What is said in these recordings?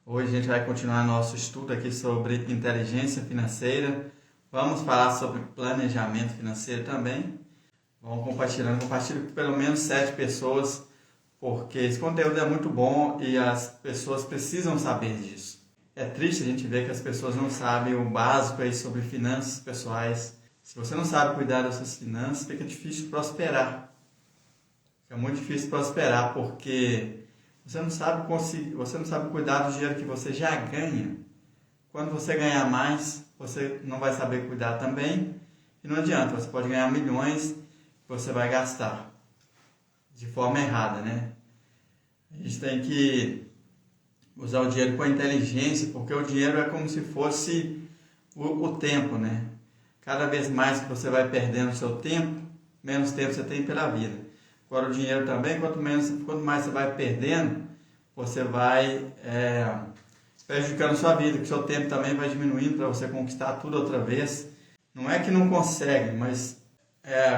Hoje a gente vai continuar nosso estudo aqui sobre inteligência financeira. Vamos falar sobre planejamento financeiro também. Vamos compartilhando com pelo menos 7 pessoas, porque esse conteúdo é muito bom e as pessoas precisam saber disso. É triste a gente ver que as pessoas não sabem o básico aí sobre finanças pessoais. Se você não sabe cuidar das suas finanças, fica difícil prosperar. Fica muito difícil prosperar porque você não sabe cuidar do dinheiro que você já ganha. Quando você ganhar mais, você não vai saber cuidar também. E não adianta, você pode ganhar milhões e você vai gastar de forma errada, né? A gente tem que usar o dinheiro com inteligência, porque o dinheiro é como se fosse o tempo, né? Cada vez mais que você vai perdendo o seu tempo, menos tempo você tem pela vida. Agora o dinheiro também, quanto mais você vai perdendo, você vai prejudicando a sua vida, que o seu tempo também vai diminuindo para você conquistar tudo outra vez. Não é que não consegue, mas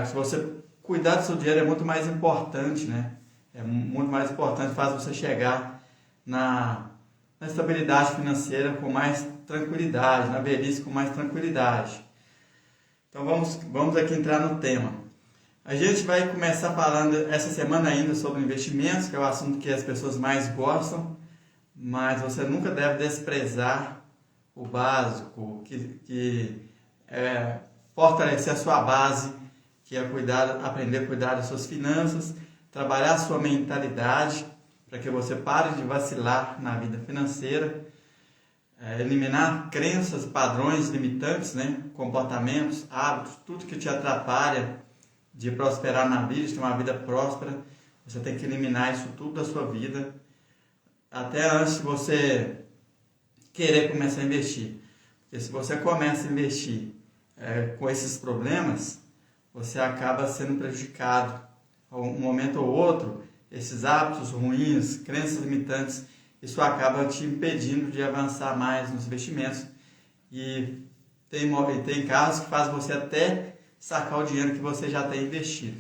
se você cuidar do seu dinheiro é muito mais importante, né? É muito mais importante, faz você chegar na estabilidade financeira com mais tranquilidade, na velhice com mais tranquilidade. Então vamos aqui entrar no tema. A gente vai começar falando essa semana ainda sobre investimentos, que é o assunto que as pessoas mais gostam, mas você nunca deve desprezar o básico, que é fortalecer a sua base, que é aprender a cuidar das suas finanças, trabalhar a sua mentalidade, para que você pare de vacilar na vida financeira, eliminar crenças, padrões limitantes, né? Comportamentos, hábitos, tudo que te atrapalha de prosperar na vida, de ter uma vida próspera. Você tem que eliminar isso tudo da sua vida, até antes de você querer começar a investir. Porque se você começa a investir com esses problemas, você acaba sendo prejudicado. Um momento ou outro, esses hábitos ruins, crenças limitantes, isso acaba te impedindo de avançar mais nos investimentos. E tem casos que faz você até sacar o dinheiro que você já tem investido.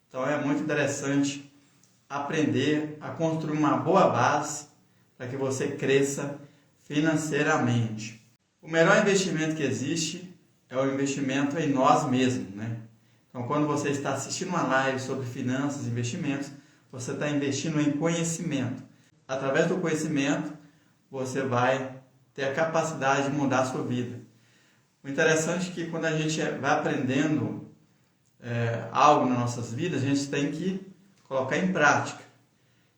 Então é muito interessante aprender a construir uma boa base para que você cresça financeiramente. O melhor investimento que existe é o investimento em nós mesmos, né? Então quando você está assistindo uma live sobre finanças e investimentos, você está investindo em conhecimento. Através do conhecimento, você vai ter a capacidade de mudar a sua vida. O interessante é que quando a gente vai aprendendo algo nas nossas vidas, a gente tem que colocar em prática.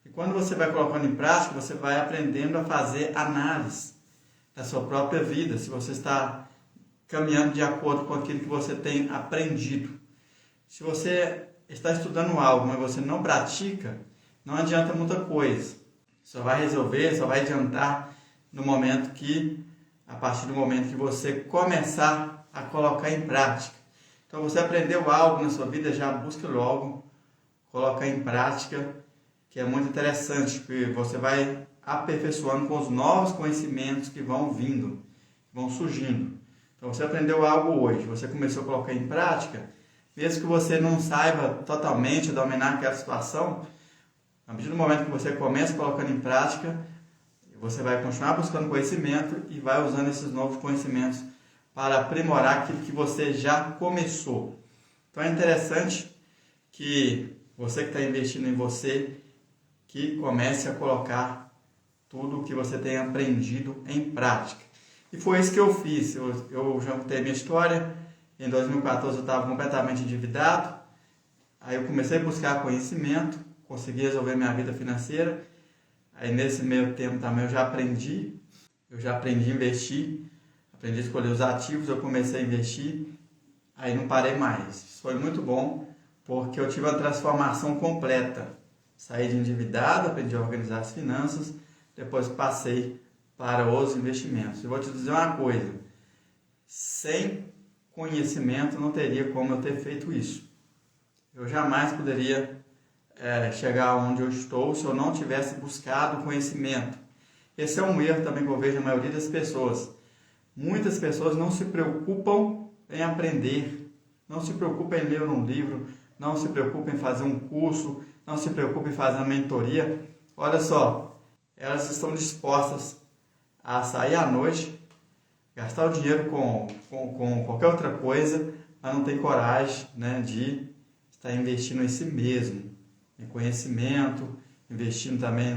E quando você vai colocando em prática, você vai aprendendo a fazer análise da sua própria vida, se você está caminhando de acordo com aquilo que você tem aprendido. Se você está estudando algo, mas você não pratica, não adianta muita coisa. Só vai resolver, só vai adiantar a partir do momento que você começar a colocar em prática. Então você aprendeu algo na sua vida, já busca logo colocar em prática, que é muito interessante, porque você vai aperfeiçoando com os novos conhecimentos que vão vindo, vão surgindo. Então você aprendeu algo hoje, você começou a colocar em prática, mesmo que você não saiba totalmente dominar aquela situação, a partir do momento que você começa colocando em prática, você vai continuar buscando conhecimento e vai usando esses novos conhecimentos para aprimorar aquilo que você já começou. Então é interessante que você que está investindo em você, que comece a colocar tudo o que você tem aprendido em prática. E foi isso que eu fiz. Eu já contei a minha história. Em 2014 eu estava completamente endividado. Aí eu comecei a buscar conhecimento, consegui resolver minha vida financeira. Aí nesse meio tempo também eu já aprendi a investir, aprendi a escolher os ativos, eu comecei a investir, aí não parei mais. Isso foi muito bom, porque eu tive uma transformação completa. Saí de endividado, aprendi a organizar as finanças, depois passei para os investimentos. Eu vou te dizer uma coisa, sem conhecimento não teria como eu ter feito isso. Eu jamais poderia chegar onde eu estou se eu não tivesse buscado conhecimento. Esse é um erro também que eu vejo na maioria das pessoas. Muitas pessoas não se preocupam em aprender, não se preocupam em ler um livro, não se preocupam em fazer um curso, não se preocupam em fazer uma mentoria. Olha só, elas estão dispostas a sair à noite, gastar o dinheiro com qualquer outra coisa, mas não tem coragem, né, de estar investindo em si mesmo, em conhecimento, investindo também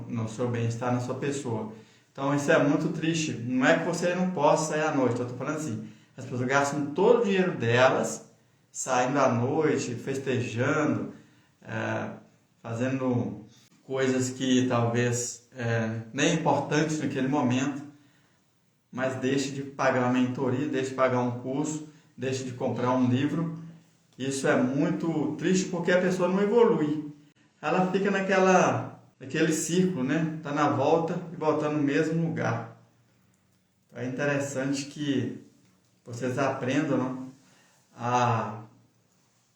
no seu bem-estar, na sua pessoa. Então isso é muito triste. Não é que você não possa sair à noite, eu estou falando assim, as pessoas gastam todo o dinheiro delas, saindo à noite, festejando, fazendo coisas que talvez nem é importantes naquele momento, mas deixe de pagar uma mentoria, deixe de pagar um curso, deixe de comprar um livro. Isso é muito triste porque a pessoa não evolui. Ela fica naquele círculo, né? Está na volta e voltando no mesmo lugar. É interessante que vocês aprendam, não?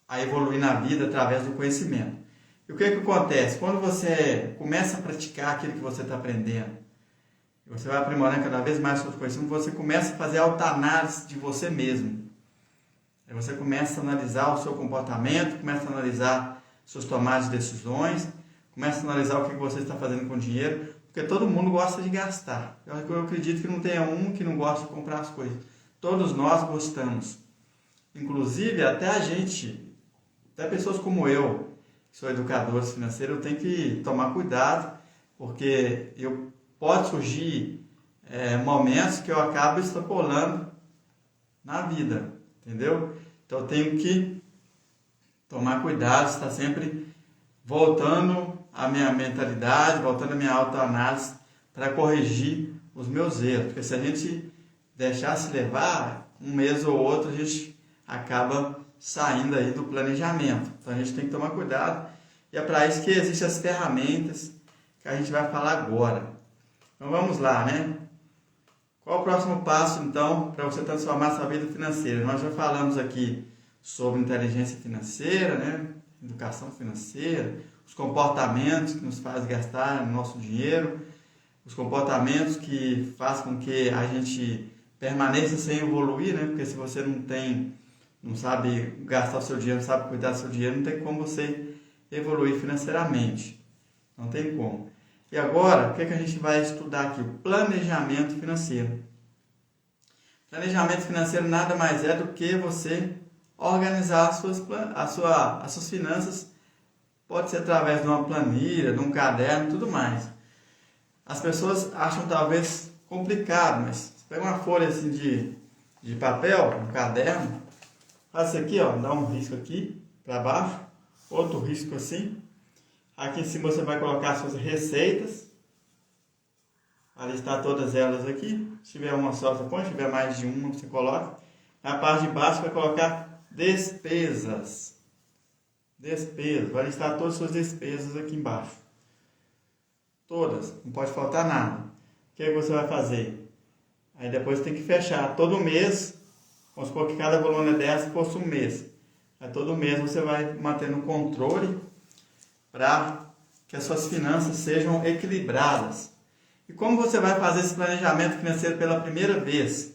a evoluir na vida através do conhecimento. E o que acontece? Quando você começa a praticar aquilo que você está aprendendo, e você vai aprimorando cada vez mais seus conhecimentos, você começa a fazer autoanálise de você mesmo. Aí você começa a analisar o seu comportamento, começa a analisar suas tomadas de decisões, começa a analisar o que você está fazendo com o dinheiro, porque todo mundo gosta de gastar. Eu acredito que não tenha um que não gosta de comprar as coisas. Todos nós gostamos. Inclusive, até pessoas como eu, que sou educador financeiro, eu tenho que tomar cuidado, porque pode surgir momentos que eu acabo extrapolando na vida, entendeu? Então eu tenho que tomar cuidado, estar sempre voltando a minha mentalidade, voltando a minha autoanálise para corrigir os meus erros, porque se a gente deixar se levar, um mês ou outro a gente acaba saindo aí do planejamento. Então a gente tem que tomar cuidado, e é para isso que existem as ferramentas que a gente vai falar agora. Então vamos lá, né? Qual o próximo passo, então, para você transformar sua vida financeira? Nós já falamos aqui sobre inteligência financeira, né? Educação financeira, os comportamentos que nos fazem gastar nosso dinheiro, os comportamentos que fazem com que a gente permaneça sem evoluir, né? Porque se você não sabe gastar o seu dinheiro, não sabe cuidar do seu dinheiro, não tem como você evoluir financeiramente. Não tem como. E agora, o que a gente vai estudar aqui? O planejamento financeiro. Planejamento financeiro nada mais é do que você organizar as suas finanças. Pode ser através de uma planilha, de um caderno, tudo mais. As pessoas acham talvez complicado, mas você pega uma folha assim de papel, um caderno, faz isso aqui, ó, dá um risco aqui para baixo, outro risco assim. Aqui em cima você vai colocar suas receitas, vai listar todas elas aqui. Se tiver uma só, você põe, se tiver mais de uma, você coloca. Na parte de baixo vai colocar despesas. Despesas, vai listar todas as suas despesas aqui embaixo. Todas, não pode faltar nada. O que você vai fazer? Aí depois tem que fechar todo mês. Vamos supor que cada coluna dessa fosse um mês. Aí todo mês você vai mantendo um controle para que as suas finanças sejam equilibradas. E como você vai fazer esse planejamento financeiro pela primeira vez?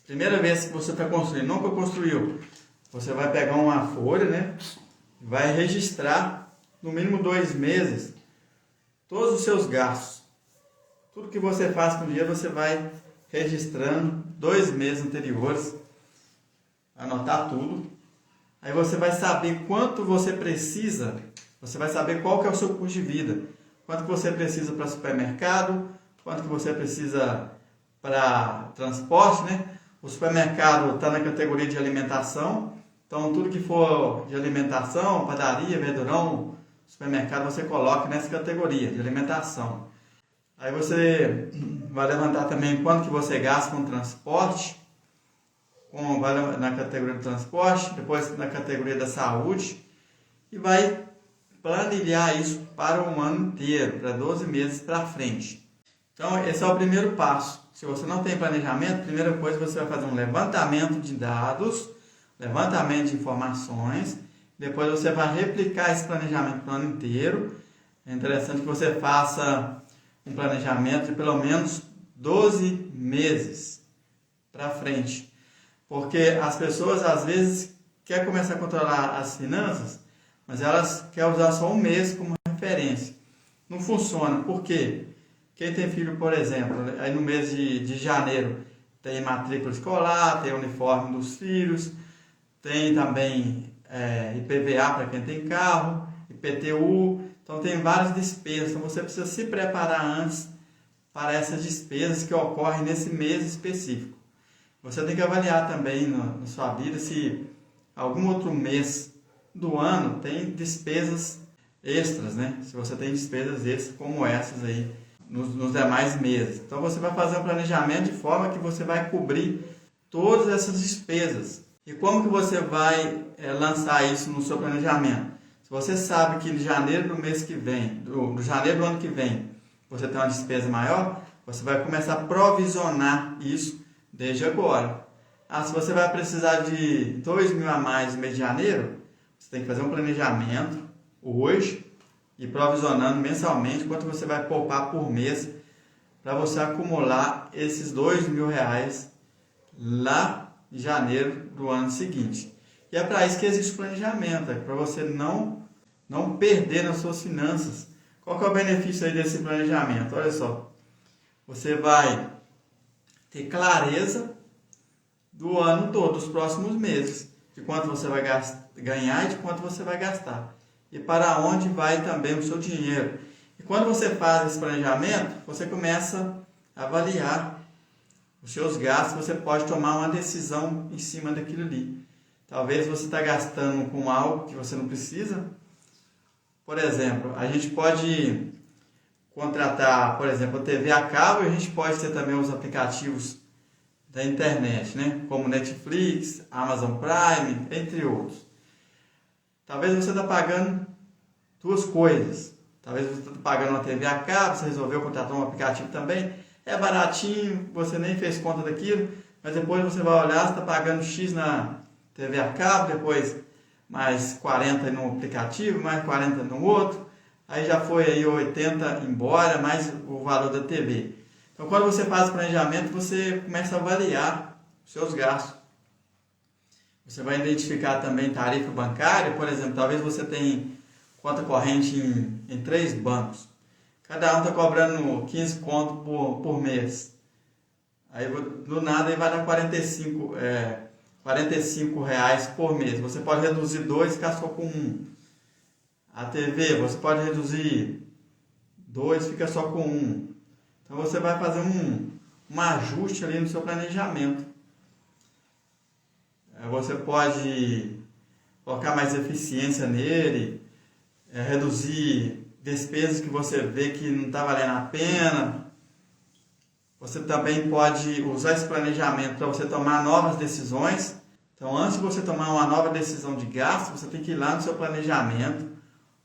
Primeira vez que você está construindo, nunca construiu. Você vai pegar uma folha, né? Vai registrar no mínimo 2 meses todos os seus gastos. Tudo que você faz com o dinheiro, você vai registrando 2 meses anteriores. Anotar tudo. Aí você vai saber quanto você precisa. Você vai saber qual que é o seu custo de vida. Quanto que você precisa para supermercado, quanto que você precisa para transporte, né? O supermercado está na categoria de alimentação. Então, tudo que for de alimentação, padaria, verdurão, supermercado, você coloca nessa categoria de alimentação. Aí você vai levantar também quanto que você gasta com transporte, vai na categoria do transporte, depois na categoria da saúde, e vai planilhar isso para um ano inteiro, para 12 meses para frente. Então, esse é o primeiro passo. Se você não tem planejamento, a primeira coisa você vai fazer um levantamento de dados, levantamento de informações, depois você vai replicar esse planejamento para o ano inteiro. É interessante que você faça um planejamento de pelo menos 12 meses para frente. Porque as pessoas às vezes querem começar a controlar as finanças, mas elas querem usar só um mês como referência. não funciona. Por quê? Quem tem filho, por exemplo, aí no mês de janeiro tem matrícula escolar, tem uniforme dos filhos, tem também IPVA para quem tem carro, IPTU, então tem várias despesas. Então você precisa se preparar antes para essas despesas que ocorrem nesse mês específico. Você tem que avaliar também na sua vida se algum outro mês do ano tem despesas extras, né? Se você tem despesas extras como essas aí nos demais meses. Então você vai fazer um planejamento de forma que você vai cobrir todas essas despesas. E como que você vai lançar isso no seu planejamento? Se você sabe que em janeiro do mês que vem, do janeiro do ano que vem, você tem uma despesa maior, você vai começar a provisionar isso desde agora. Se você vai precisar de 2.000 a mais no mês de janeiro, você tem que fazer um planejamento hoje e provisionando mensalmente quanto você vai poupar por mês para você acumular esses R$2.000 lá em janeiro do ano seguinte. E é para isso que existe o planejamento, para você não perder nas suas finanças. Qual que é o benefício aí desse planejamento? Olha só, você vai ter clareza do ano todo, dos próximos meses, de quanto você vai ganhar e de quanto você vai gastar. E para onde vai também o seu dinheiro. E quando você faz esse planejamento, você começa a avaliar os seus gastos, você pode tomar uma decisão em cima daquilo ali. Talvez você está gastando com algo que você não precisa. Por exemplo, a gente pode contratar, por exemplo, a TV a cabo, e a gente pode ter também os aplicativos da internet, né? Como Netflix, Amazon Prime, entre outros. Talvez você está pagando duas coisas. Talvez você está pagando uma TV a cabo, você resolveu contratar um aplicativo também. É baratinho, você nem fez conta daquilo, mas depois você vai olhar, você está pagando X na TV a cabo, depois mais 40 no aplicativo, mais 40 no outro. Aí já foi aí 80 embora, mais o valor da TV. Então, quando você faz o planejamento, você começa a avaliar os seus gastos. Você vai identificar também tarifa bancária, por exemplo, talvez você tenha conta corrente em 3 bancos. Cada um está cobrando 15 conto por mês. Aí, do nada, aí vai dar 45 reais por mês. Você pode reduzir 2 e ficar só com 1. A TV, você pode reduzir 2 e fica só com 1. Então, você vai fazer um ajuste ali no seu planejamento. Você pode colocar mais eficiência nele, reduzir despesas que você vê que não está valendo a pena. Você também pode usar esse planejamento para você tomar novas decisões. Então, antes de você tomar uma nova decisão de gasto, você tem que ir lá no seu planejamento,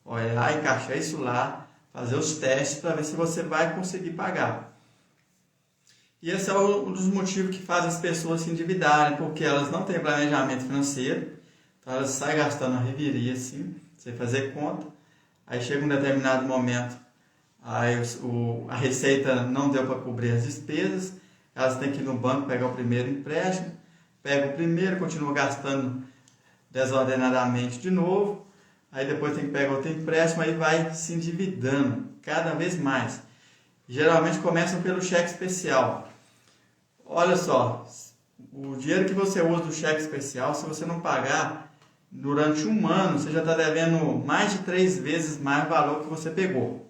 olhar, encaixar isso lá, fazer os testes para ver se você vai conseguir pagar. E esse é um dos motivos que faz as pessoas se endividarem, porque elas não têm planejamento financeiro, então elas saem gastando a reveria assim, sem fazer conta. Aí chega um determinado momento, aí a receita não deu para cobrir as despesas, elas têm que ir no banco pegar o primeiro empréstimo, pega o primeiro, continua gastando desordenadamente de novo, aí depois tem que pegar outro empréstimo, aí vai se endividando cada vez mais. Geralmente começam pelo cheque especial. Olha só, o dinheiro que você usa do cheque especial, se você não pagar durante um ano, você já está devendo mais de 3 vezes mais o valor que você pegou.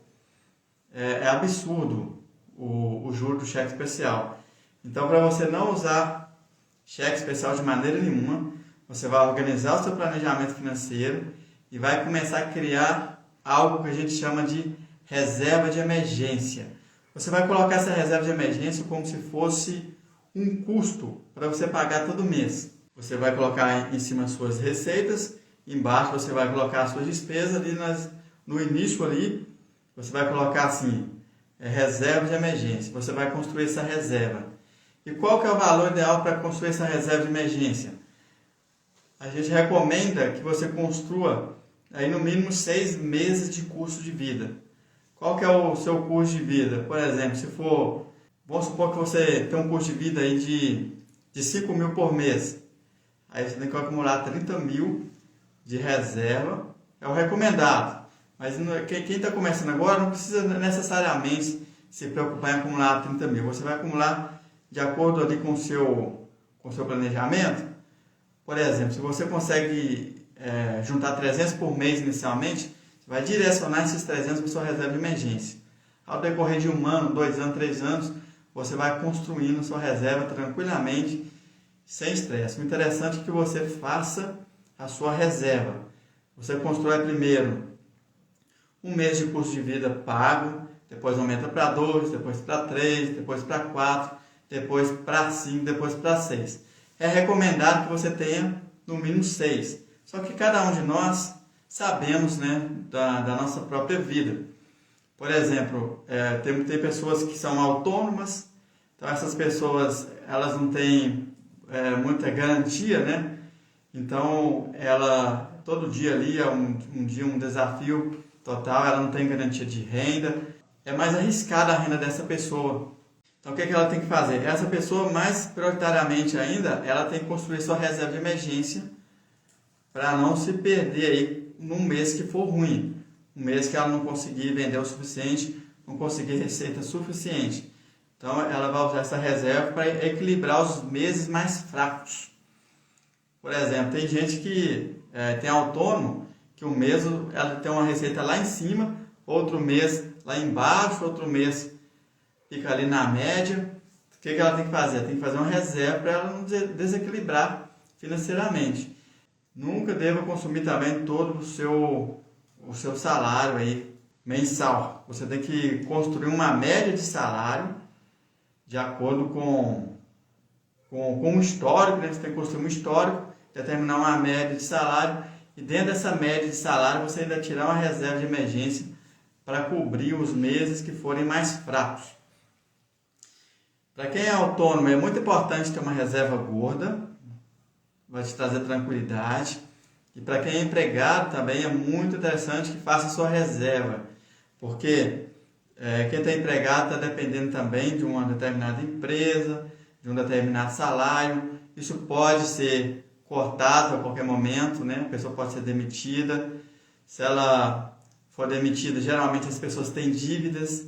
É absurdo o juro do cheque especial. Então, para você não usar cheque especial de maneira nenhuma, você vai organizar o seu planejamento financeiro e vai começar a criar algo que a gente chama de reserva de emergência. Você vai colocar essa reserva de emergência como se fosse um custo para você pagar todo mês. Você vai colocar em cima as suas receitas, embaixo você vai colocar as suas despesas, ali no início ali, você vai colocar assim, reserva de emergência. Você vai construir essa reserva. E qual que é o valor ideal para construir essa reserva de emergência? A gente recomenda que você construa aí no mínimo 6 meses de custo de vida. Qual que é o seu custo de vida? Por exemplo, vamos supor que você tem um custo de vida aí de 5 mil por mês. Aí você tem que acumular 30 mil de reserva, é o recomendado. Mas quem está começando agora não precisa necessariamente se preocupar em acumular 30 mil. Você vai acumular de acordo ali com o seu planejamento. Por exemplo, se você consegue juntar 300 por mês inicialmente, você vai direcionar esses 300 para sua reserva de emergência. Ao decorrer de 1 ano, 2 anos, 3 anos, você vai construindo sua reserva tranquilamente, sem estresse. O interessante é que você faça a sua reserva. Você constrói primeiro 1 mês de custo de vida pago, depois aumenta para 2, depois para 3, depois para 4, depois para 5, depois para 6. É recomendado que você tenha no mínimo 6. Só que cada um de nós sabemos, né, da nossa própria vida. Por exemplo, tem pessoas que são autônomas, então essas pessoas elas não têm muita garantia, né? Então ela todo dia ali é um desafio total, ela não tem garantia de renda, é mais arriscada a renda dessa pessoa. Então o que ela tem que fazer? Essa pessoa, mais prioritariamente ainda, ela tem que construir sua reserva de emergência para não se perder aí num mês que for ruim. Um mês que ela não conseguir vender o suficiente, não conseguir receita suficiente. Então ela vai usar essa reserva para equilibrar os meses mais fracos. Por exemplo, tem gente que tem autônomo, que um mês ela tem uma receita lá em cima, outro mês lá embaixo, outro mês fica ali na média. O que ela tem que fazer? Tem que fazer uma reserva para ela não desequilibrar financeiramente. Nunca deva consumir também todo o seu salário aí mensal. Você tem que construir uma média de salário de acordo com um histórico, né? Você tem que construir um histórico, determinar uma média de salário e dentro dessa média de salário você ainda tirar uma reserva de emergência para cobrir os meses que forem mais fracos. Para quem é autônomo é muito importante ter uma reserva gorda, vai te trazer tranquilidade. E para quem é empregado também é muito interessante que faça sua reserva, porque quem está empregado está dependendo também de uma determinada empresa, de um determinado salário. Isso pode ser cortado a qualquer momento, né? A pessoa pode ser demitida. Se ela for demitida, geralmente as pessoas têm dívidas,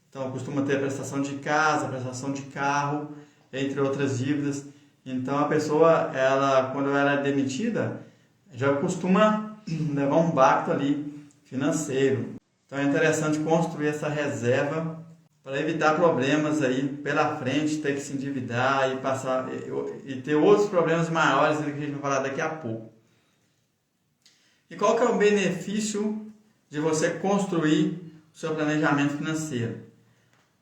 então costuma ter prestação de casa, prestação de carro, entre outras dívidas. Então a pessoa, quando ela é demitida, já costuma levar um impacto ali financeiro. Então é interessante construir essa reserva para evitar problemas aí pela frente, ter que se endividar e ter outros problemas maiores que a gente vai falar daqui a pouco. E qual que é o benefício de você construir o seu planejamento financeiro?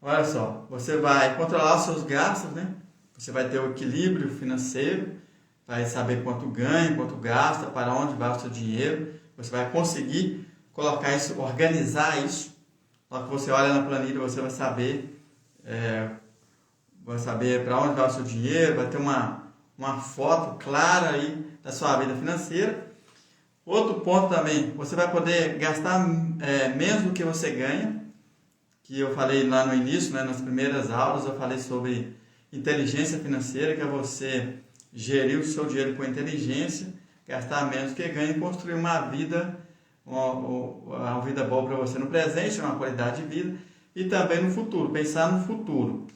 Olha só, você vai controlar os seus gastos, né? Você vai ter o equilíbrio financeiro, vai saber quanto ganha, quanto gasta, para onde vai o seu dinheiro. Você vai conseguir colocar isso, organizar isso. Na hora que você olha na planilha, você vai saber para onde vai o seu dinheiro, vai ter uma foto clara aí da sua vida financeira. Outro ponto também, você vai poder gastar menos do que você ganha, que eu falei lá no início, né, nas primeiras aulas, eu falei sobre inteligência financeira, que é você gerir o seu dinheiro com inteligência, gastar menos do que ganha e construir uma vida boa para você no presente, uma qualidade de vida e também no futuro, pensar no futuro.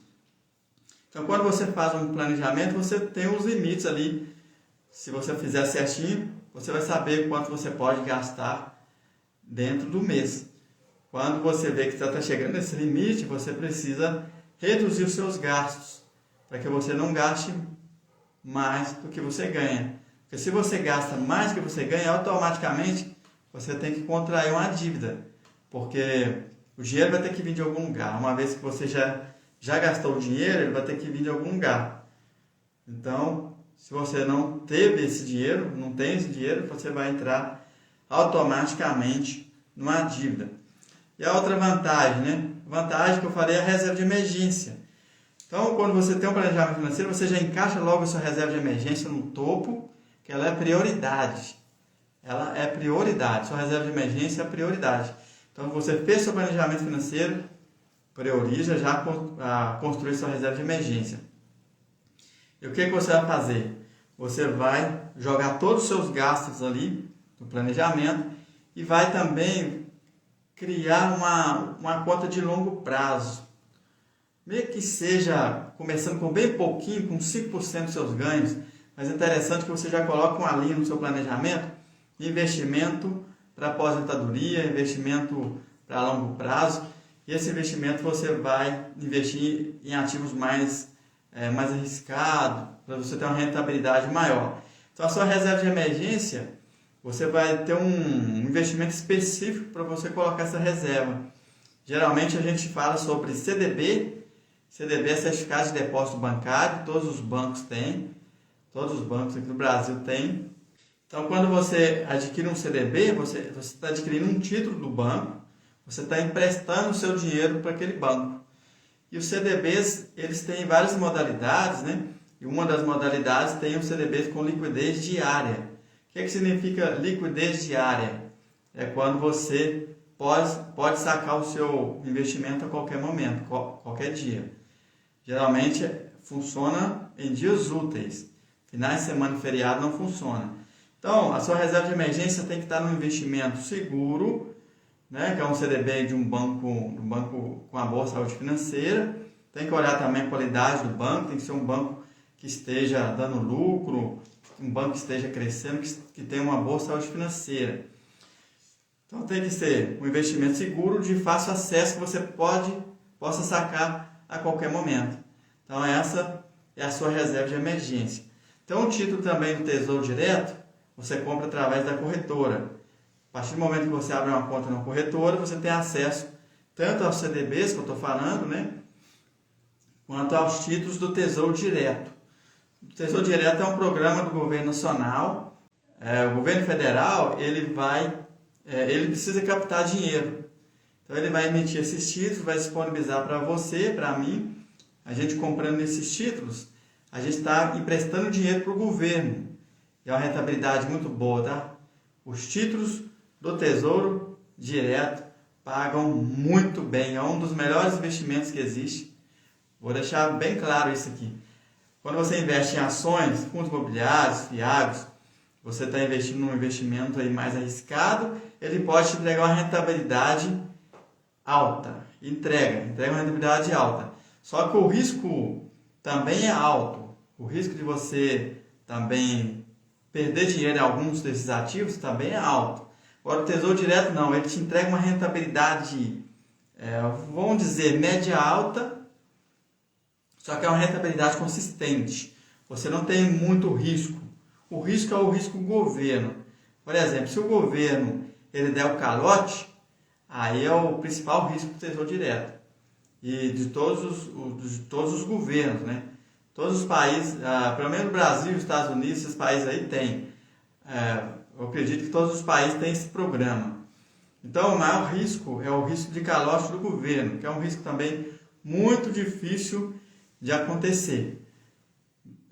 Então, quando você faz um planejamento, você tem os limites ali. Se você fizer certinho, você vai saber quanto você pode gastar dentro do mês. Quando você vê que está chegando nesse limite, você precisa reduzir os seus gastos, para que você não gaste mais do que você ganha. Porque se você gasta mais do que você ganha, automaticamente você tem que contrair uma dívida, porque o dinheiro vai ter que vir de algum lugar. Uma vez que você já gastou o dinheiro, ele vai ter que vir de algum lugar. Então, se você não teve esse dinheiro, não tem esse dinheiro, você vai entrar automaticamente numa dívida. E a outra vantagem, né? Vantagem que eu falei é a reserva de emergência. Então, quando você tem um planejamento financeiro, você já encaixa logo a sua reserva de emergência no topo, que ela é prioridade. Ela é prioridade. Sua reserva de emergência é prioridade. Então, você fez seu planejamento financeiro, prioriza já a construir sua reserva de emergência. E o que você vai fazer? Você vai jogar todos os seus gastos ali no planejamento e vai também criar uma conta de longo prazo. Meio que seja começando com bem pouquinho, com 5% dos seus ganhos, mas é interessante que você já coloque uma linha no seu planejamento, investimento para aposentadoria, investimento para longo prazo, e esse investimento você vai investir em ativos mais arriscados, para você ter uma rentabilidade maior. Então a sua reserva de emergência, você vai ter um investimento específico para você colocar essa reserva. Geralmente a gente fala sobre CDB. CDB é certificado de depósito bancário, todos os bancos têm, todos os bancos aqui no Brasil têm. Então, quando você adquire um CDB, você está adquirindo um título do banco, você está emprestando o seu dinheiro para aquele banco. E os CDBs, eles têm várias modalidades, né? E uma das modalidades tem os CDBs com liquidez diária. O que significa liquidez diária? É quando você pode sacar o seu investimento a qualquer momento, qualquer dia. Geralmente funciona em dias úteis. Finais de semana e feriado não funciona. Então, a sua reserva de emergência tem que estar num investimento seguro, né, que é um CDB de um banco com a boa saúde financeira. Tem que olhar também a qualidade do banco, tem que ser um banco que esteja dando lucro, um banco que esteja crescendo, que tenha uma boa saúde financeira. Então tem que ser um investimento seguro, de fácil acesso, que você possa sacar a qualquer momento. Então essa é a sua reserva de emergência. Então o título também do Tesouro Direto, você compra através da corretora. A partir do momento que você abre uma conta na corretora, você tem acesso tanto aos CDBs que eu estou falando, né, quanto aos títulos do Tesouro Direto. O Tesouro Direto é um programa do governo nacional. O governo federal ele precisa captar dinheiro. Então ele vai emitir esses títulos, vai disponibilizar para você, para mim. A gente comprando esses títulos, a gente está emprestando dinheiro para o governo. E é uma rentabilidade muito boa, tá? Os títulos do Tesouro Direto pagam muito bem. É um dos melhores investimentos que existe. Vou deixar bem claro isso aqui. Quando você investe em ações, fundos imobiliários, FIAGs, você está investindo num investimento aí mais arriscado, ele pode te entregar uma rentabilidade alta. Entrega uma rentabilidade alta. Só que o risco também é alto. O risco de você também perder dinheiro em alguns desses ativos também é alto. Agora o Tesouro Direto não, ele te entrega uma rentabilidade, vamos dizer, média alta, só que é uma rentabilidade consistente. Você não tem muito risco. O risco é o risco do governo. Por exemplo, se o governo ele der o calote, aí é o principal risco do Tesouro Direto. E de todos os governos, né? Todos os países, pelo menos o Brasil, os Estados Unidos, esses países aí têm. Eu acredito que todos os países têm esse programa. Então, o maior risco é o risco de calote do governo, que é um risco também muito difícil de acontecer.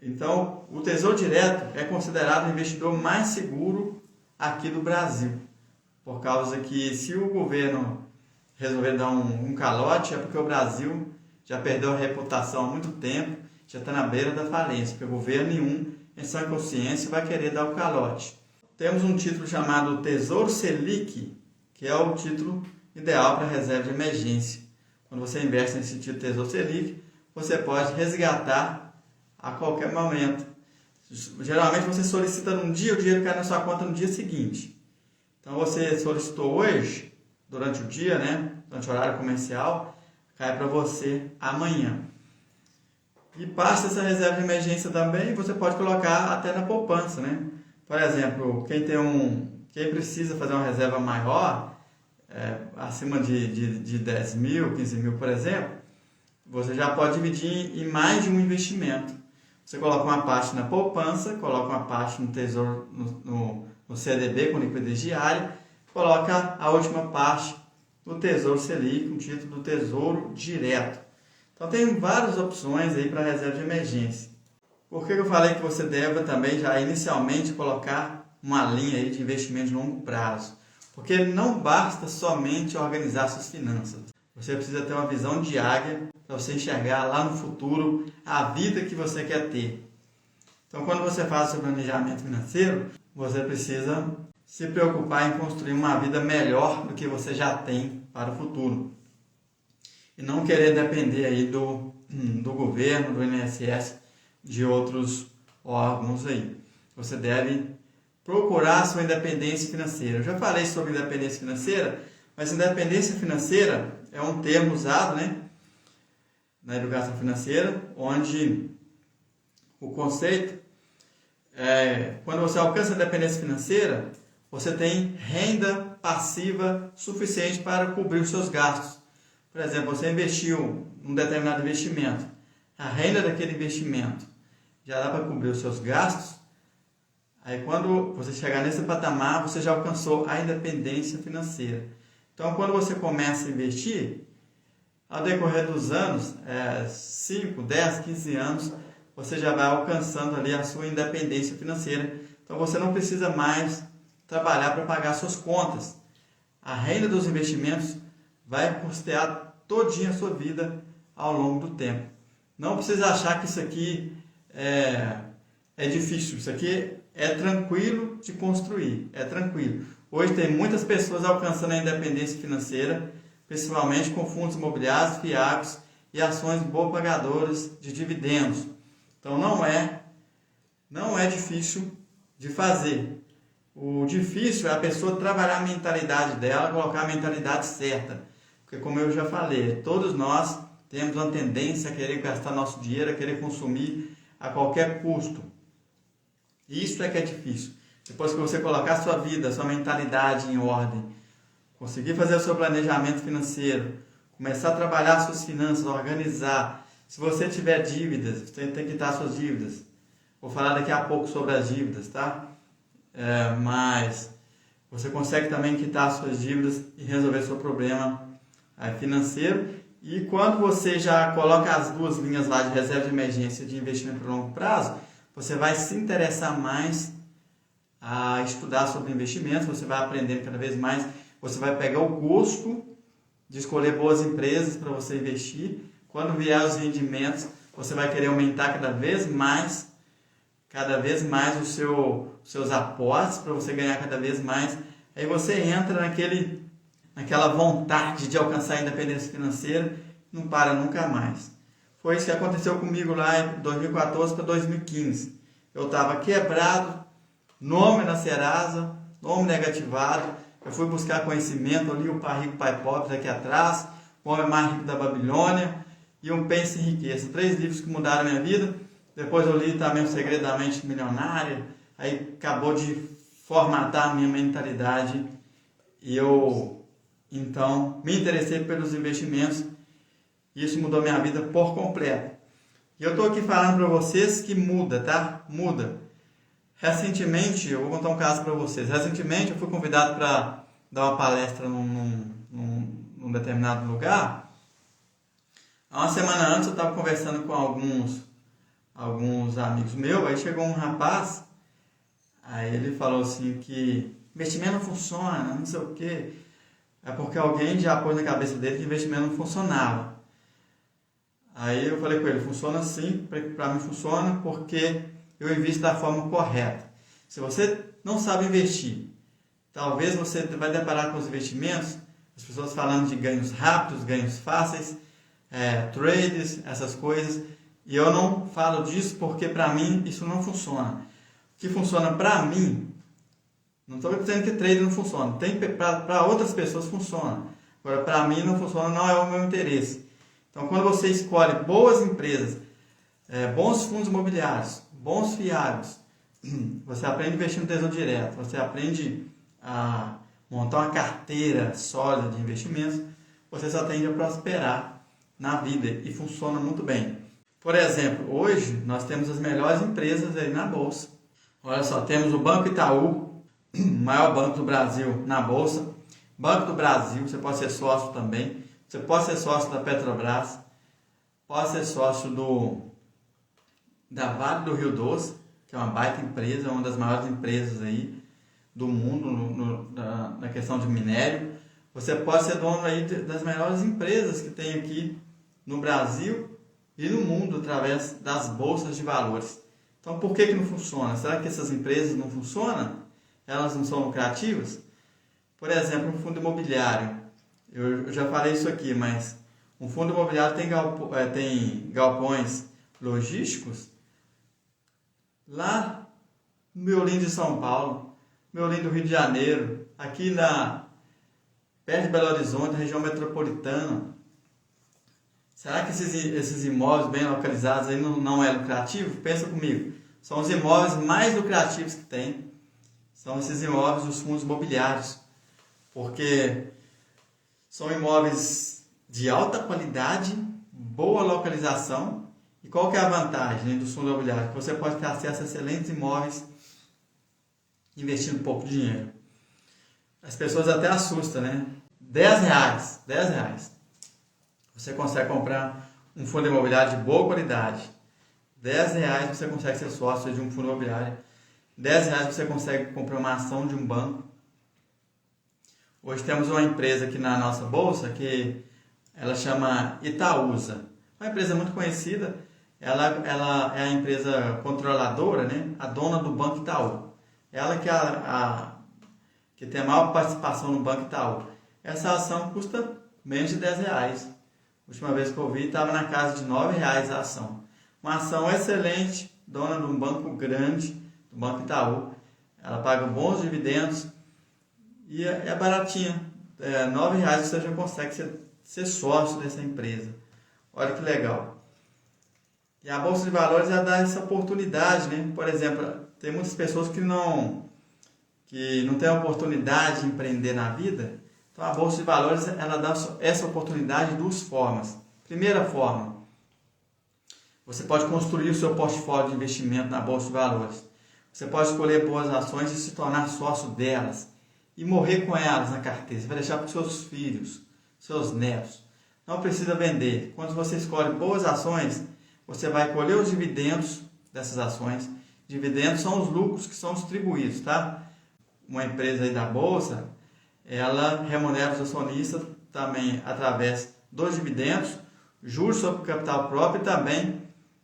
Então, o Tesouro Direto é considerado o investidor mais seguro aqui do Brasil. Por causa que se o governo resolver dar um calote, é porque o Brasil já perdeu a reputação há muito tempo, já está na beira da falência, porque o governo nenhum, em sã consciência, vai querer dar o calote. Temos um título chamado Tesouro Selic, que é o título ideal para reserva de emergência. Quando você investe nesse título Tesouro Selic, você pode resgatar a qualquer momento. Geralmente você solicita num dia, o dinheiro cai na sua conta no dia seguinte. Então você solicitou hoje, durante o dia, né, durante o horário comercial, cai para você amanhã. E parte dessa reserva de emergência também você pode colocar até na poupança, né? Por exemplo, quem precisa fazer uma reserva maior, acima de 10 mil, 15 mil, por exemplo, você já pode dividir em mais de um investimento. Você coloca uma parte na poupança, coloca uma parte no tesouro, no CDB com liquidez diária, coloca a última parte no Tesouro Selic, um título do Tesouro Direto. Então tem várias opções aí para reserva de emergência. Por que eu falei que você deve também já inicialmente colocar uma linha aí de investimento de longo prazo? Porque não basta somente organizar suas finanças. Você precisa ter uma visão de águia para você enxergar lá no futuro a vida que você quer ter. Então, quando você faz o seu planejamento financeiro, você precisa se preocupar em construir uma vida melhor do que você já tem para o futuro. E não querer depender aí do governo, do INSS, de outros órgãos aí. Você deve procurar sua independência financeira. Eu já falei sobre independência financeira, mas independência financeira é um termo usado, né, na educação financeira, onde o conceito é quando você alcança a independência financeira, você tem renda passiva suficiente para cobrir os seus gastos. Por exemplo, você investiu num determinado investimento, a renda daquele investimento já dá para cobrir os seus gastos. Aí quando você chegar nesse patamar, você já alcançou a independência financeira. Então, quando você começa a investir, ao decorrer dos anos, 5, 10, 15 anos, você já vai alcançando ali a sua independência financeira. Então, você não precisa mais trabalhar para pagar suas contas. A renda dos investimentos vai custear todinha a sua vida ao longo do tempo. Não precisa achar que isso aqui é difícil. Isso aqui é tranquilo de construir, é tranquilo. Hoje tem muitas pessoas alcançando a independência financeira, principalmente com fundos imobiliários, FIAGs e ações boas pagadoras de dividendos. Então não é difícil de fazer. O difícil é a pessoa trabalhar a mentalidade dela, colocar a mentalidade certa. Porque como eu já falei, todos nós temos uma tendência a querer gastar nosso dinheiro, a querer consumir a qualquer custo. Isso é que é difícil. Depois que você colocar a sua vida, a sua mentalidade em ordem, conseguir fazer o seu planejamento financeiro, começar a trabalhar suas finanças, organizar. Se você tiver dívidas, você tem que quitar suas dívidas. Vou falar daqui a pouco sobre as dívidas, tá? Mas você consegue também quitar suas dívidas e resolver seu problema financeiro. E quando você já coloca as duas linhas lá de reserva de emergência e de investimento a longo prazo, você vai se interessar mais a estudar sobre investimentos, você vai aprendendo cada vez mais, você vai pegar o gosto de escolher boas empresas para você investir. Quando vier os rendimentos, você vai querer aumentar cada vez mais os seus aportes para você ganhar cada vez mais. Aí você entra naquela vontade de alcançar a independência financeira, não para nunca mais. Foi isso que aconteceu comigo lá em 2014 para 2015. Eu estava quebrado, nome na Serasa, nome negativado. Eu fui buscar conhecimento, eu li o Pai Rico, Pai Pobre daqui atrás, O Homem Mais Rico da Babilônia e Um Pense em Riqueza. 3 livros que mudaram a minha vida. Depois eu li também O Segredo da Mente Milionária. Aí acabou de formatar a minha mentalidade e eu, então, me interessei pelos investimentos. Isso mudou minha vida por completo. E eu estou aqui falando para vocês que muda, tá? Muda. Recentemente, eu vou contar um caso para vocês. Recentemente eu fui convidado para dar uma palestra num determinado lugar. Há uma semana antes eu estava conversando com alguns amigos meus. Aí chegou um rapaz, aí ele falou assim que investimento não funciona, não sei o quê. É porque alguém já pôs na cabeça dele que investimento não funcionava. Aí eu falei com ele, funciona sim, para mim funciona porque eu invisto da forma correta. Se você não sabe investir, talvez você vai deparar com os investimentos, as pessoas falando de ganhos rápidos, ganhos fáceis, trades, essas coisas, e eu não falo disso porque para mim isso não funciona. O que funciona para mim, não estou dizendo que trade não funciona, para outras pessoas funciona, agora para mim não funciona, não é o meu interesse. Então, quando você escolhe boas empresas, bons fundos imobiliários, bons FIAGs, você aprende a investir no Tesouro Direto, você aprende a montar uma carteira sólida de investimentos, você só tende a prosperar na vida e funciona muito bem. Por exemplo, hoje nós temos as melhores empresas aí na Bolsa. Olha só, temos o Banco Itaú, o maior banco do Brasil na Bolsa. Banco do Brasil, você pode ser sócio também. Você pode ser sócio da Petrobras, pode ser sócio da Vale do Rio Doce, que é uma baita empresa, uma das maiores empresas aí do mundo na questão de minério. Você pode ser dono aí das melhores empresas que tem aqui no Brasil e no mundo através das bolsas de valores. Então, por que não funciona? Será que essas empresas não funcionam? elas não são lucrativas? Por exemplo, um fundo imobiliário. Eu já falei isso aqui, mas um fundo imobiliário tem galpões logísticos lá no meu lindo de São Paulo, meu lindo Rio de Janeiro, aqui perto de Belo Horizonte, região metropolitana. Será que esses imóveis bem localizados aí não é lucrativo? Pensa comigo. São os imóveis mais lucrativos que tem. São esses imóveis dos fundos imobiliários. Porque são imóveis de alta qualidade, boa localização. E qual que é a vantagem dos fundos imobiliários? Você pode ter acesso a excelentes imóveis investindo pouco dinheiro. As pessoas até assustam, né? R$10. Você consegue comprar um fundo imobiliário de boa qualidade. R$10 você consegue ser sócio de um fundo imobiliário. R$10 você consegue comprar uma ação de um banco. Hoje temos uma empresa aqui na nossa bolsa que ela chama Itaúsa. Uma empresa muito conhecida. Ela é a empresa controladora, né? A dona do Banco Itaú. Ela que que tem a maior participação no Banco Itaú. Essa ação custa menos de R$10. A última vez que eu vi estava na casa de R$9 a ação. Uma ação excelente, dona de um banco grande, do Banco Itaú. Ela paga bons dividendos e é baratinha. R$9 você já consegue ser sócio dessa empresa. Olha que legal. E a Bolsa de Valores já dá essa oportunidade, né? Por exemplo, tem muitas pessoas que não têm a oportunidade de empreender na vida. Então a Bolsa de Valores ela dá essa oportunidade de duas formas. Primeira forma, você pode construir o seu portfólio de investimento na Bolsa de Valores. Você pode escolher boas ações e se tornar sócio delas e morrer com elas na carteira. Você vai deixar para os seus filhos, seus netos. Não precisa vender. Quando você escolhe boas ações, você vai colher os dividendos dessas ações. Dividendos são os lucros que são distribuídos, tá? Uma empresa aí da Bolsa, ela remunera os acionistas também através dos dividendos, juros sobre o capital próprio e também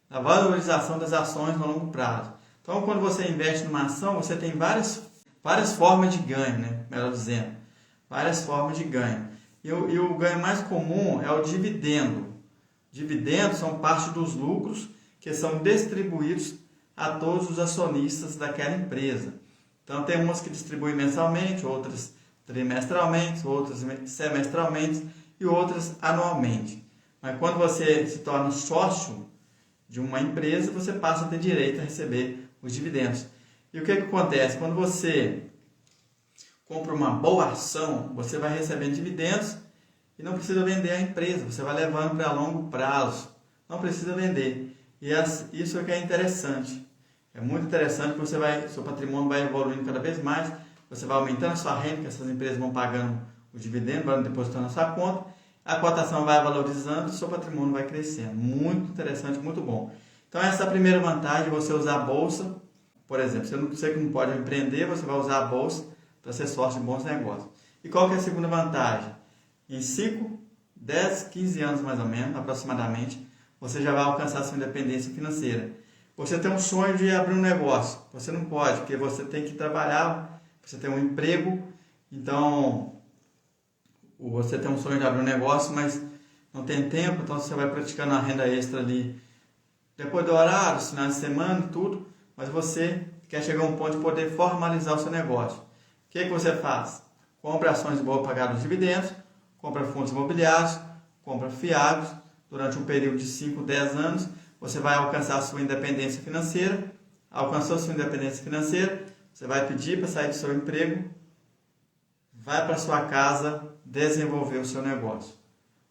a valorização das ações no longo prazo. Então, quando você investe numa ação, você tem várias formas de ganho, né? Melhor dizendo, várias formas de ganho. E o ganho mais comum é o dividendo. Dividendos são parte dos lucros que são distribuídos a todos os acionistas daquela empresa. Então, tem umas que distribuem mensalmente, outras trimestralmente, outras semestralmente e outras anualmente. Mas quando você se torna sócio de uma empresa, você passa a ter direito a receber os dividendos. E o que acontece? Quando você compra uma boa ação, você vai recebendo dividendos e não precisa vender a empresa, você vai levando para longo prazo, não precisa vender. E isso é que é interessante. É muito interessante que seu patrimônio vai evoluindo cada vez mais, você vai aumentando a sua renda, que essas empresas vão pagando o dividendo, vão depositando na sua conta, a cotação vai valorizando e seu patrimônio vai crescendo. Muito interessante, muito bom. Então essa é a primeira vantagem, você usar a bolsa. Por exemplo, você que não pode empreender, você vai usar a bolsa para ser sócio de bons negócios. E qual que é a segunda vantagem? Em 5, 10, 15 anos mais ou menos, aproximadamente, você já vai alcançar a sua independência financeira. Você tem um sonho de abrir um negócio, você não pode, porque você tem que trabalhar, você tem um emprego, então você tem um sonho de abrir um negócio, mas não tem tempo, então você vai praticando a renda extra ali depois do horário, finais de semana e tudo, mas você quer chegar a um ponto de poder formalizar o seu negócio. O que você faz? Compra ações boas pagadas os dividendos, compra fundos imobiliários, compra fiados. Durante um período de 5, 10 anos, você vai alcançar a sua independência financeira. Alcançou a sua independência financeira, você vai pedir para sair do seu emprego, vai para a sua casa desenvolver o seu negócio.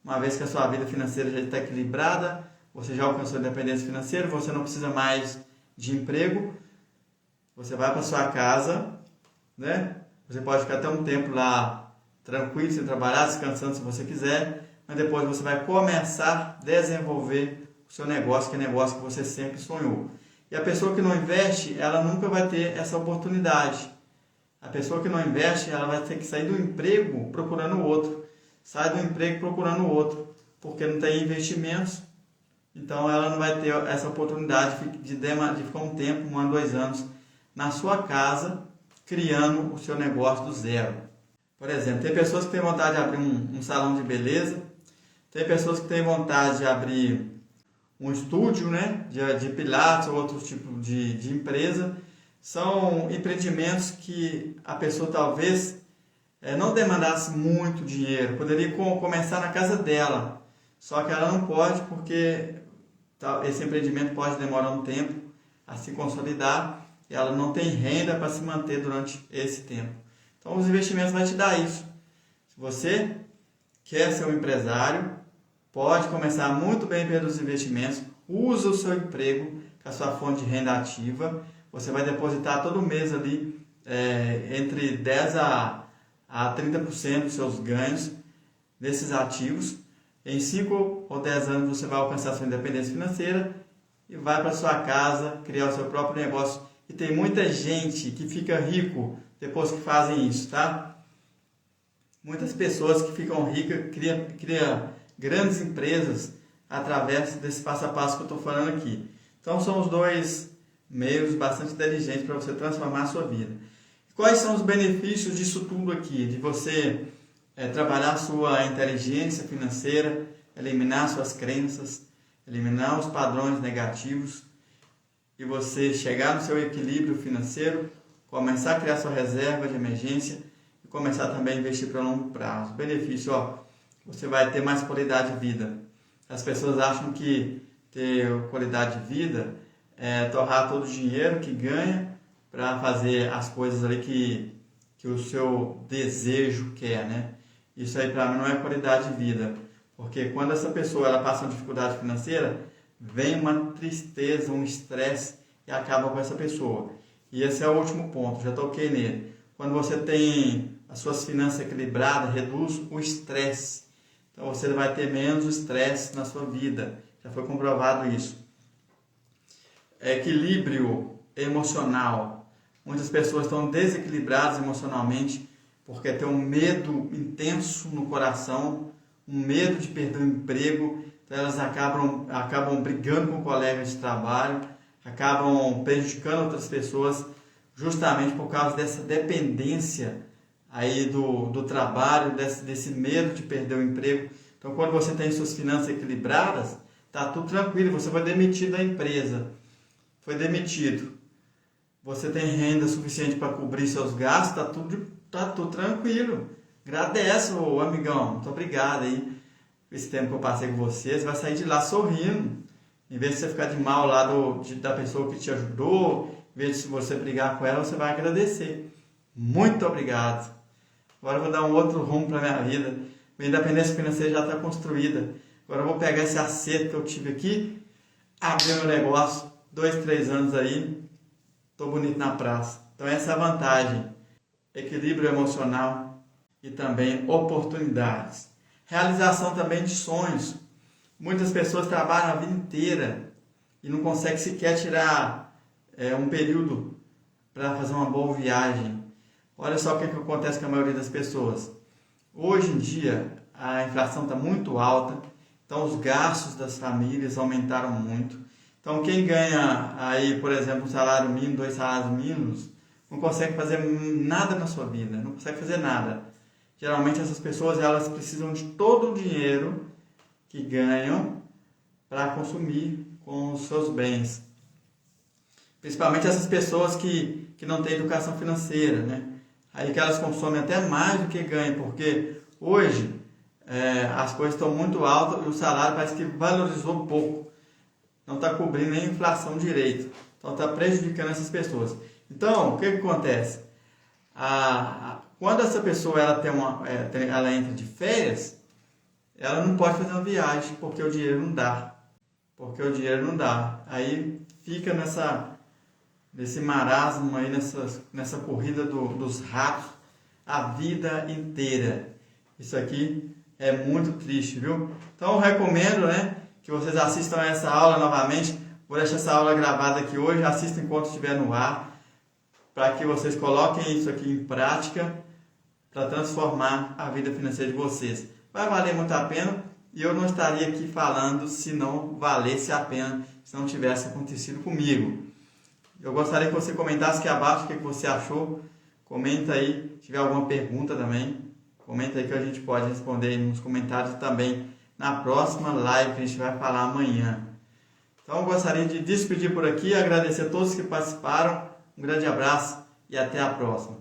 Uma vez que a sua vida financeira já está equilibrada, você já alcançou a independência financeira, você não precisa mais de emprego, você vai para a sua casa, né? Você pode ficar até um tempo lá tranquilo, sem trabalhar, descansando se você quiser, mas depois você vai começar a desenvolver o seu negócio, que é negócio que você sempre sonhou. E a pessoa que não investe, ela nunca vai ter essa oportunidade. A pessoa que não investe, ela vai ter que sair do emprego procurando outro. Sai do emprego procurando outro, porque não tem investimentos. Então ela não vai ter essa oportunidade de ficar um tempo, 1 ano, 2 anos, na sua casa, criando o seu negócio do zero. Por exemplo, tem pessoas que têm vontade de abrir um salão de beleza, tem pessoas que têm vontade de abrir um estúdio, né, de pilates ou outro tipo de empresa. São empreendimentos que a pessoa talvez não demandasse muito dinheiro, poderia começar na casa dela, só que ela não pode porque esse empreendimento pode demorar um tempo a se consolidar e ela não tem renda para se manter durante esse tempo. Então os investimentos vão te dar isso. Se você quer ser um empresário, pode começar muito bem pelos investimentos, usa o seu emprego com a sua fonte de renda ativa, você vai depositar todo mês ali entre 10 a 30% dos seus ganhos desses ativos. Em 5 ou 10 anos você vai alcançar sua independência financeira e vai para sua casa criar o seu próprio negócio. E tem muita gente que fica rico depois que fazem isso, tá? Muitas pessoas que ficam ricas criam grandes empresas através desse passo a passo que eu estou falando aqui. Então são os dois meios bastante inteligentes para você transformar a sua vida. Quais são os benefícios disso tudo aqui? De você trabalhar a sua inteligência financeira, eliminar suas crenças, eliminar os padrões negativos e você chegar no seu equilíbrio financeiro, começar a criar sua reserva de emergência e começar também a investir para longo prazo. Benefício, você vai ter mais qualidade de vida. As pessoas acham que ter qualidade de vida é torrar todo o dinheiro que ganha para fazer as coisas ali que o seu desejo quer, né? Isso aí para mim não é qualidade de vida, porque quando essa pessoa ela passa uma dificuldade financeira, vem uma tristeza, um estresse e acaba com essa pessoa. E esse é o último ponto, já toquei nele. Quando você tem as suas finanças equilibradas, reduz o estresse. Então você vai ter menos estresse na sua vida. Já foi comprovado isso. Equilíbrio emocional. Muitas pessoas estão desequilibradas emocionalmente porque tem um medo intenso no coração, um medo de perder o emprego. Então elas acabam brigando com colegas de trabalho, acabam prejudicando outras pessoas justamente por causa dessa dependência aí do trabalho, desse medo de perder o emprego. Então quando você tem suas finanças equilibradas, está tudo tranquilo, você foi demitido da empresa, foi demitido, você tem renda suficiente para cobrir seus gastos, tá tudo tranquilo. Agradece, ô amigão, muito obrigado aí por esse tempo que eu passei com você vai sair de lá sorrindo, em vez de você ficar de mal lá da pessoa que te ajudou, em vez de você brigar com ela, você vai agradecer. Muito obrigado. Agora eu vou dar um outro rumo para minha vida. Minha independência financeira já está construída. Agora eu vou pegar esse acerto que eu tive aqui, abrir meu negócio, 2, 3 anos aí, estou bonito na praça. Então essa é a vantagem. Equilíbrio emocional e também oportunidades. Realização também de sonhos. Muitas pessoas trabalham a vida inteira e não conseguem sequer tirar um período para fazer uma boa viagem. Olha só o que acontece com a maioria das pessoas. Hoje em dia a inflação está muito alta, então os gastos das famílias aumentaram muito. Então quem ganha aí, por exemplo, um salário mínimo, 2 salários mínimos, não consegue fazer nada na sua vida, não consegue fazer nada. Geralmente essas pessoas elas precisam de todo o dinheiro que ganham para consumir com os seus bens. Principalmente essas pessoas que não têm educação financeira, né? Aí que elas consomem até mais do que ganham, porque hoje as coisas estão muito altas e o salário parece que valorizou pouco. Não está cobrindo nem a inflação direito. Então está prejudicando essas pessoas. Então, o que acontece? Quando essa pessoa ela entra de férias, ela não pode fazer uma viagem porque o dinheiro não dá. Aí fica nesse marasmo aí, nessa corrida dos ratos a vida inteira. Isso aqui é muito triste, viu? Então eu recomendo, né, que vocês assistam essa aula novamente. Vou deixar essa aula gravada aqui hoje, assistam enquanto estiver no ar, para que vocês coloquem isso aqui em prática para transformar a vida financeira de vocês. Vai valer muito a pena e eu não estaria aqui falando se não valesse a pena, se não tivesse acontecido comigo. Eu gostaria que você comentasse aqui abaixo o que você achou Comenta aí, se tiver alguma pergunta também, comenta aí que a gente pode responder aí nos comentários também na próxima live que a gente vai falar amanhã. Então, eu gostaria de despedir por aqui, agradecer a todos que participaram, um grande abraço e até a próxima.